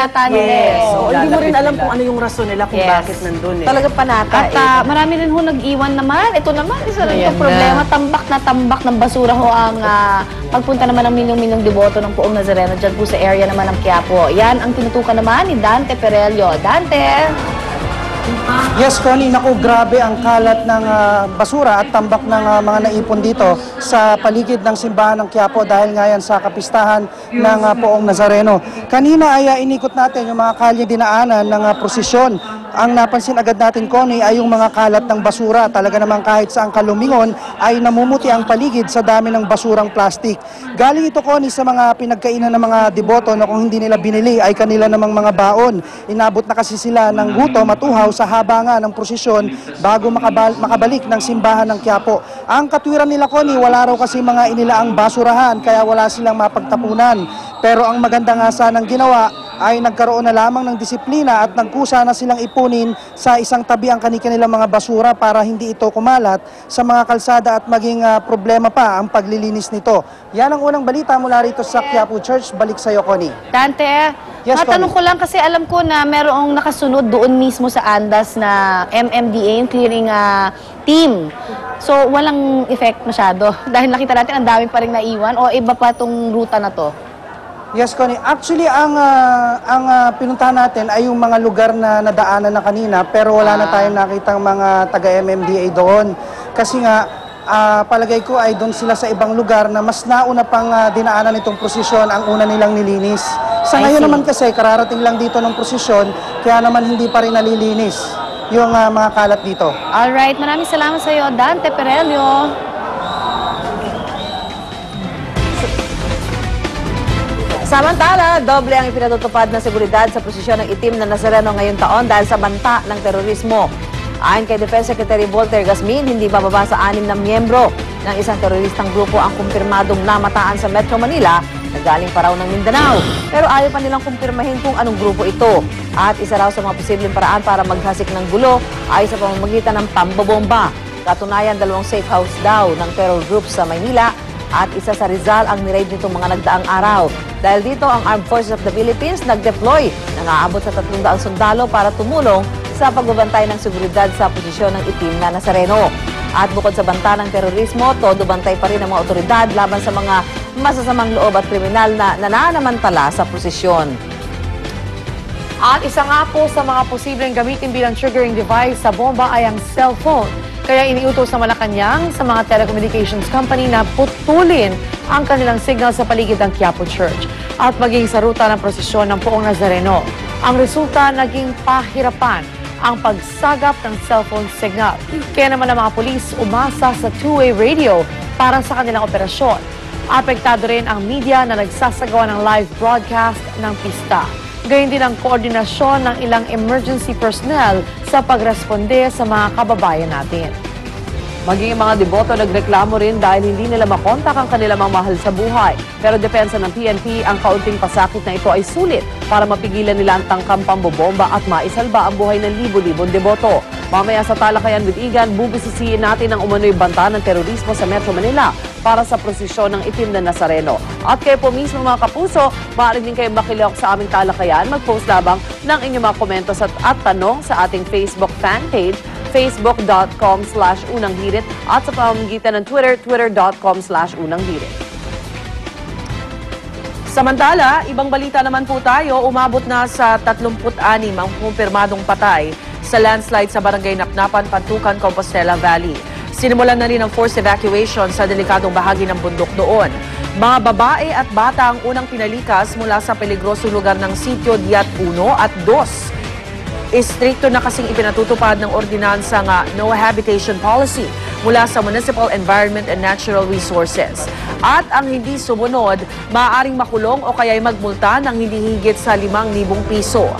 panata nila. Yes. So, hindi mo rin alam kung ano yung rason nila kung bakit nandun eh. Talaga panata. At marami rin ho nag-iwan naman. Ito naman, isa rin itong problema. Tambak ng basura ho ang pagpunta naman ng milyong-milyong deboto ng Poong Nazareno dyan po sa area naman ng Quiapo. Yan ang tinutukan naman ni Dante Perelio. Dante! Yes, Connie, naku, grabe ang kalat ng basura at tambak ng mga naipon dito sa paligid ng simbahan ng Quiapo dahil nga yan sa kapistahan ng Poong Nazareno. Kanina ay inikot natin yung mga kalye dinaanan ng prosesyon. Ang napansin agad natin, Connie, ay yung mga kalat ng basura. Talaga naman kahit saan ka lumingon ay namumuti ang paligid sa dami ng basurang plastic. Galing ito, Connie, sa mga pinagkainan ng mga deboto na kung hindi nila binili ay kanila namang mga baon. Inabot na kasi sila ng gutom at uhaw sa haba nga ng prosesyon bago makabalik ng simbahan ng Quiapo. Ang katwiran nila, Connie, wala raw kasi mga inilaang basurahan kaya wala silang mapagtapunan. Pero ang maganda nga sanang ginawa ay nagkaroon na lamang ng disiplina at nagkusa na silang ipunin sa isang tabi ang kanilang mga basura para hindi ito kumalat sa mga kalsada at maging problema pa ang paglilinis nito. Yan ang unang balita mula rito sa Quiapo Church. Balik sa iyo, Connie. Dante, yes, matanong ko lang kasi alam ko na merong nakasunod doon mismo sa Andas na MMDA, yung clearing team. So, walang effect masyado dahil nakita natin ang dami pa rin naiwan o iba pa itong ruta na to? Yes, Connie. Actually, ang pinuntahan natin ay yung mga lugar na nadaanan na kanina pero wala na tayong nakitang mga taga-MMDA doon. Kasi nga, palagay ko ay doon sila sa ibang lugar na mas nauna pang dinaanan itong prosesyon ang una nilang nilinis. Sa ngayon naman kasi, kararating lang dito ng prosesyon, kaya naman hindi pa rin nalilinis yung mga kalat dito. Alright, maraming salamat sa iyo, Dante Perelio. Samantala, doble ang ipinatutupad na seguridad sa posisyon ng itim na Nazareno ngayong taon dahil sa banta ng terorismo. Ayon kay Defense Secretary Volter Gasmin, hindi bababa sa 6 na miyembro ng isang teroristang grupo ang kumpirmadong namataan sa Metro Manila na galing pa raw ng Mindanao. Pero ayaw pa nilang kumpirmahin kung anong grupo ito. At isa raw sa mga posibleng paraan para maghasik ng gulo ay sa pamamagitan ng pambobomba. Katunayan, 2 safe house daw ng terror group sa Maynila at isa sa Rizal ang niraid nitong mga nagdaang araw. Dahil dito, ang Armed Forces of the Philippines nag-deploy ng aabot sa 300 sundalo para tumulong sa pagbabantay ng seguridad sa posisyon ng itim na Nazareno. At bukod sa banta ng terorismo, todo bantay pa rin ang mga otoridad laban sa mga masasamang loob at kriminal na nananamantala sa posisyon. At isa nga po sa mga posibleng gamitin bilang triggering device sa bomba ay ang cellphone. Kaya iniutos sa Malacanang sa mga telecommunications company na putulin ang kanilang signal sa paligid ng Quiapo Church at maging sa ruta ng prosesyon ng Poong Nazareno. Ang resulta, naging pahirapan ang pagsagap ng cellphone signal. Kaya naman ang mga pulis umasa sa two-way radio para sa kanilang operasyon. Apektado rin ang media na nagsasagawa ng live broadcast ng pista. Gayun din ang koordinasyon ng ilang emergency personnel sa pagresponde sa mga kababayan natin. Maging mga deboto nagreklamo rin dahil hindi nila makontak ang kanilang mga mahal sa buhay. Pero depensa ng PNP, ang kaunting pasakit na ito ay sulit para mapigilan nila ang tangkang pambobomba at maisalba ang buhay ng libo-libong deboto. Mamaya sa Talakayan with Igan, bubisisiin natin ang umano'y banta ng terorismo sa Metro Manila para sa prosesyon ng itim na Nazareno. At kayo po mismo mga kapuso, maaari din kayo makilahok sa aming Talakayan. Mag-post labang ng inyong mga komentos at tanong sa ating Facebook fan page, facebook.com/unanghirit at sa pamamagitan ng Twitter, twitter.com/unanghirit. Samantala, ibang balita naman po tayo, umabot na sa 36 ang kumpirmadong patay sa landslide sa Barangay Napnapan, Pantukan, Compostela Valley. Sinimulan na rin ang forced evacuation sa delikadong bahagi ng bundok doon. Mga babae at bata ang unang pinalikas mula sa peligrosong lugar ng Sitio Diat 1 at 2. Istrikto na kasing ipinatutupad ng ordinansa nga No Habitation Policy mula sa Municipal Environment and Natural Resources. At ang hindi sumunod, maaaring makulong o kaya'y magmulta ng hindi higit sa 5,000 piso.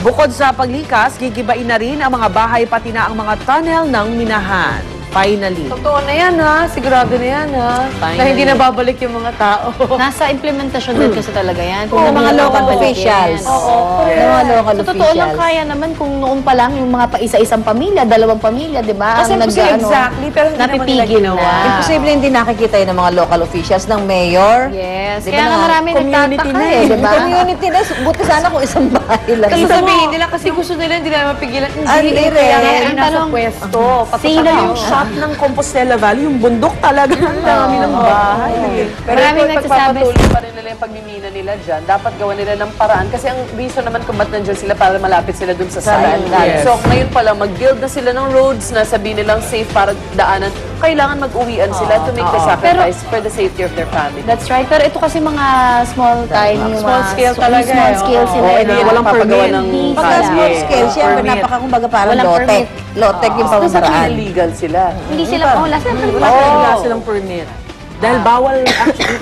Bukod sa paglikas, gigibain na rin ang mga bahay pati na ang mga tunnel ng minahan. Finally. Totoo na yan, ha? Sigurado na yan, ha? Na hindi na babalik yung mga tao. Nasa implementasyon din kasi talaga yan. Ng mga local officials. Oo. Ng mga local Sa totoo lang, officials. kaya naman kung noon pa lang yung mga isa-isang pamilya, dalawang pamilya, di ba? Kasi exactly, pero hindi naman nila napipigil ginawa. na. Imposible hindi nakikita yun ng mga local officials, ng mayor. Yes. Di ba Kaya nga na- marami community nagtataka na eh, di ba? Community na. Buti sana kung isang bahay lang. Kasi sabihin nila, kasi gusto nila, hindi nila mapigilan. Hindi Hindi, rin. kaya nga Ang yung nasa tanong, pwesto. sino? Yung shot ng Compostela Valley, yung bundok talaga. Ang dami ng bahay. Pero Maraming kung nagsasabi- pagpapatuloy pa rin nila yung pagmimina nila dyan, dapat gawa nila ng paraan. Kasi ang reason naman kung ba't nandyan sila para malapit sila dun sa site. Yes. So ngayon pala, mag-build na sila ng roads na sabihin nilang safe para daanan. Kailangan mag-uwian sila to make the sacrifice for the safety of their family. That's right. Pero ito kasi mga small, tiny, Small mga scale talaga Small eh, scale oo. sila. Oo, eh, hindi na walang papagawa permit. ng Pagka small kalye. scale, siyempre Permit. napakakumbaga parang Walang low-tech. Low-tech yung Kasi pamamaraan. illegal sila. Hindi sila, wala sila. Wala silang permit. Dahil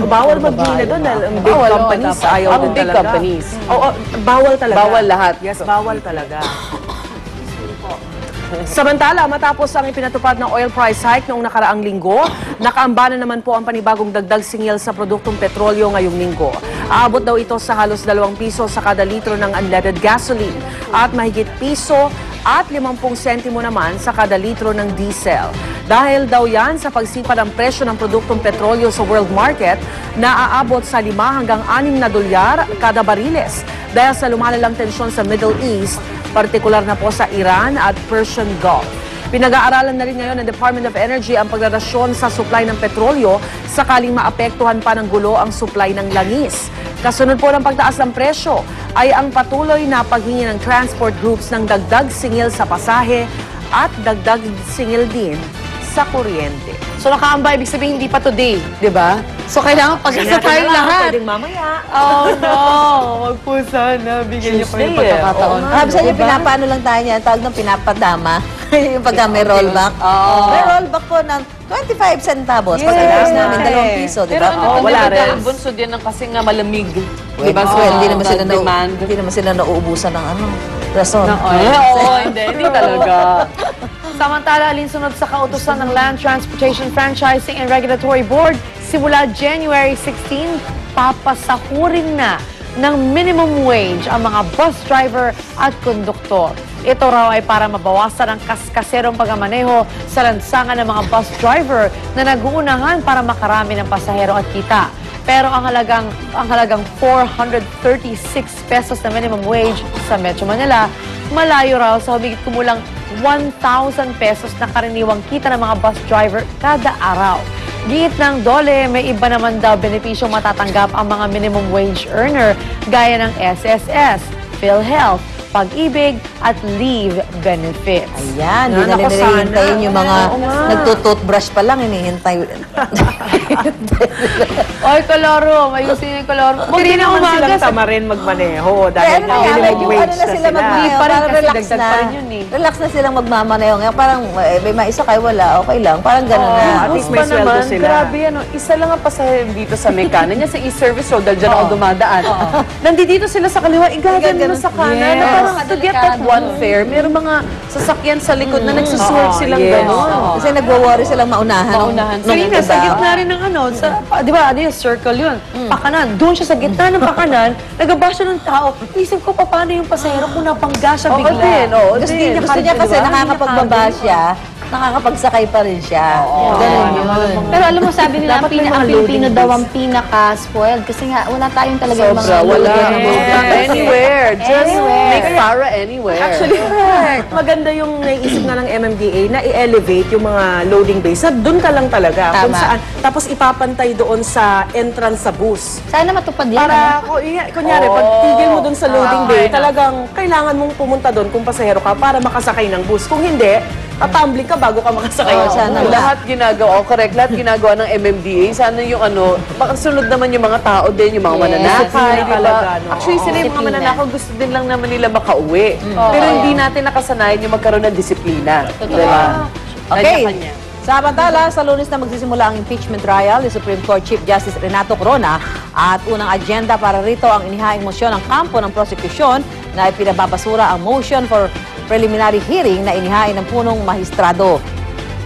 bawal mag-gina doon dahil ang big companies ayaw Ang din big talaga. companies. Oo, bawal talaga. Bawal lahat. Yes, bawal talaga. Samantala, matapos ang ipinatupad ng oil price hike noong nakaraang linggo, nakaambana naman po ang panibagong dagdag singil sa produktong petrolyo ngayong linggo. Aabot daw ito sa halos 2 piso sa kada litro ng unleaded gasoline at mahigit piso at 50 sentimo naman sa kada litro ng diesel. Dahil daw yan sa pagsipa ng presyo ng produktong petrolyo sa world market na aabot sa 5 hanggang 6 na dolyar kada bariles dahil sa lumalalang tensyon sa Middle East, partikular na po sa Iran at Persian Gulf. Pinag-aaralan na rin ngayon ng Department of Energy ang pagdarasyon sa supply ng petrolyo sakaling maapektuhan pa ng gulo ang supply ng langis. Kasunod po ng pagtaas ng presyo ay ang patuloy na paghingi ng transport groups ng dagdag singil sa pasahe at dagdag singil din sa kuryente. So nakaamba, ibig sabihin hindi pa today, di ba? So kailangan pag-asa tayo lahat. Pwedeng mamaya. Oh no, wag po sana. Bigyan niyo pa yung Tuesday, pagkakataon. Sabi sa inyo, pinapaano lang tayo niyan, tawag ng pinapadama. Yung pagka may rollback. May rollback po ng 25 centavos. Pag alas namin, 2 piso, di Pero ba? ano, wala wala rin. rin. Bunso din ng kasi nga malamig. Well, Diba? hindi naman sila demand. hindi naman sila nauubusan ng rason. Oo, hindi talaga. Samantala, alinsunod sa kautusan ng Land Transportation Franchising and Regulatory Board, simula January 16, papasahurin na ng minimum wage ang mga bus driver at konduktor. Ito raw ay para mabawasan ang kaskaserong pagmamaneho sa lansangan ng mga bus driver na nag-uunahan para makarami ng pasahero at kita. Pero ang halagang 436 pesos na minimum wage sa Metro Manila, malayo raw sa humigit kumulang 1,000 pesos na karaniwang kita ng mga bus driver kada araw. Giit ng DOLE, may iba naman daw benepisyong matatanggap ang mga minimum wage earner gaya ng SSS, PhilHealth, Pag-ibig at leave benefits. Ayan, hindi na Ako nila sana. hintayin yung mga nagtututbrush pa lang, hinihintay. Oy, Koloro, ayusin yung Koloro. Hindi na naman umaga silang sa... tama rin magmaneho dahil Kaya minimum medyo wage ano na sila Hindi magmaneho, pa rin parang kasi relax dagdag na. pa rin yun eh. Relax na silang magmamaneho. Ngayon parang may maisa kayo, wala, okay lang. Parang gano'n na. at least may Pa sweldo naman, sila. grabe ano, isa lang ang pasahero dito sa Mekana niya sa e-service road dahil dyan ako dumadaan. Nandito sila sa kaliwa, igagan mo sa kanan na parang to get that one fare. Meron mga sasakyan sa likod na nagsuswerve silang gano'n. Kasi nagwo-worry silang maunahan. Sarina, sa gitna rin ng ano, di ba, ano yung circle yun? Pakanan. Doon siya sa gitna ng pakanan, nagaba siya ng tao. Isip ko, paano yung pasahero kung napangga siya bigla? Gusto niya kasi nakakapagbaba siya, nakakapagsakay pa rin siya. Ganun yun. Pero alam mo, sabi nila, Dapat may ang mga Pilipino loading daw base. ang pinaka-spoiled. Kasi nga, wala tayong talaga yung mga Sobra, wala. loading. Anywhere. Just Anywhere. make para anywhere. Actually, maganda yung naiisip nga ng MMDA na i-elevate yung mga loading base na doon ka lang talaga. Kung Tama. saan, tapos ipapantay doon sa entrance sa bus. Sana matupad yan. Para, kunyari, pag tigil mo doon sa loading bay, talagang kailangan mong pumunta doon kung pasahero ka para makasakay ng bus. Kung hindi, tatumbling ka bago ka makasakay ng sana bus. Lahat ginagawa, correct, lahat ginagawa ng MMDA. Sana yung ano, makasunod naman yung mga tao din, yung mga mananakay, Disiplina di ba? talaga, no? Actually, sila yung mga Disiplina. mananakaw, gusto din lang naman nila makauwi. Pero hindi natin nakasanayan yung magkaroon ng disiplina. Di ba? Okay. Kanya-kanya. Samantala, sa Lunes na magsisimula ang impeachment trial ni Supreme Court Chief Justice Renato Corona at unang agenda para rito ang inihaing motion ng kampo ng prosekusyon na ipinababasura ang motion for preliminary hearing na inihain ng punong mahistrado.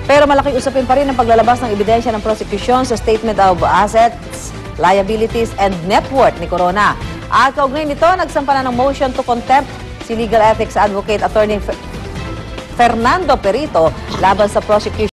Pero malaking usapin pa rin ang paglalabas ng ebidensya ng prosecution sa Statement of Assets, Liabilities, and Net Worth ni Corona. At kaugnay nito, nagsampa na ng motion to contempt si Legal Ethics Advocate Attorney Fernando Perito laban sa prosecution